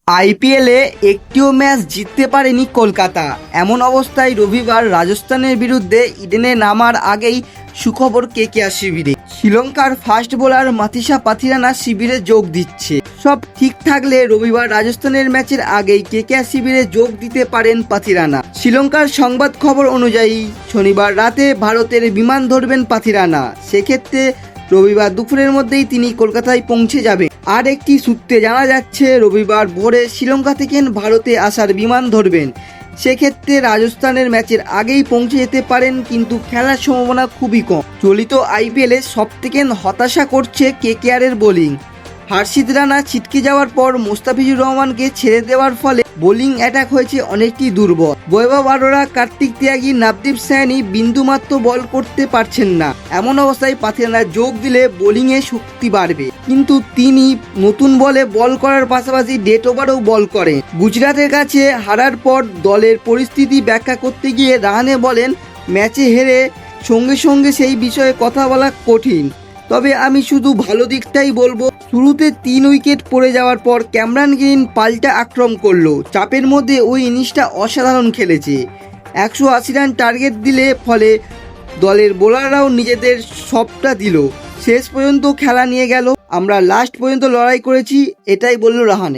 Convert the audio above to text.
আইপিএলে একটিও ম্যাচ জিততে পারেনি কলকাতা। এমন অবস্থায় রবিবার রাজস্থানের বিরুদ্ধে ইডেনে নামার আগেই সুখবর কেকেআর শিবিরে। শ্রীলঙ্কার ফাস্ট বোলার মাথিসা পাথিরানা শিবিরে যোগ দিচ্ছে। সব ঠিক থাকলে রবিবার রাজস্থানের ম্যাচের আগেই কেকেআর শিবিরে যোগ দিতে পারেন পাথিরানা। শ্রীলঙ্কার সংবাদ খবর অনুযায়ী শনিবার রাতে ভারতের বিমান ধরবেন পাথিরানা। সেক্ষেত্রে রবিবার দুপুরের মধ্যেই তিনি কলকাতায় পৌঁছে যাবেন। আর একটি সূত্রে জানা যাচ্ছে রবিবার ভোরে শ্রীলঙ্কা থেকে ভারতে আসার বিমান ধরবেন। সেক্ষেত্রে রাজস্থানের ম্যাচের আগেই পৌঁছে যেতে পারেন, কিন্তু খেলার সম্ভাবনা খুবই কম। চলিত আইপিএলে সবথেকে হতাশা করছে কেকেআরের বোলিং। হার্ষিদ রানা ছিটকে যাওয়ার পর মোস্তাফিজুর রহমানকে ছেড়ে দেওয়ার ফলে বোলিং অ্যাটাক হয়েছে অনেকটি দুর্বল। বৈভব আরোরা, কার্তিক ত্যাগী, নবদীপ সাইনি বিন্দুমাত্র বল করতে পারছেন না। এমন অবস্থায় পাথিরানা যোগ দিলে বোলিংয়ে শক্তি বাড়বে, কিন্তু তিনি নতুন বলে বল করার পাশাপাশি ডেট ওভারও বল করেন। গুজরাটের কাছে হারার পর দলের পরিস্থিতি ব্যাখ্যা করতে গিয়ে রাহানে বলেন, ম্যাচে হেরে সঙ্গে সঙ্গে সেই বিষয়ে কথা বলা কঠিন, তবে আমি শুধু ভালো দিকটাই বলবো। শুরুতে 3 উইকেট পড়ে যাওয়ার পর ক্যামেরন গ্রিন পাল্টা আক্রমণ করলো। চাপের মধ্যে ওই ইনিংসটা অসাধারণ খেলেছে। 180 রান টার্গেট দিলে ফলে দলের বোলাররাও নিজেদের সবটা দিল। শেষ পর্যন্ত খেলা নিয়ে গেল। আমরা লাস্ট পর্যন্ত লড়াই করেছি, এটাই বলল রাহানে।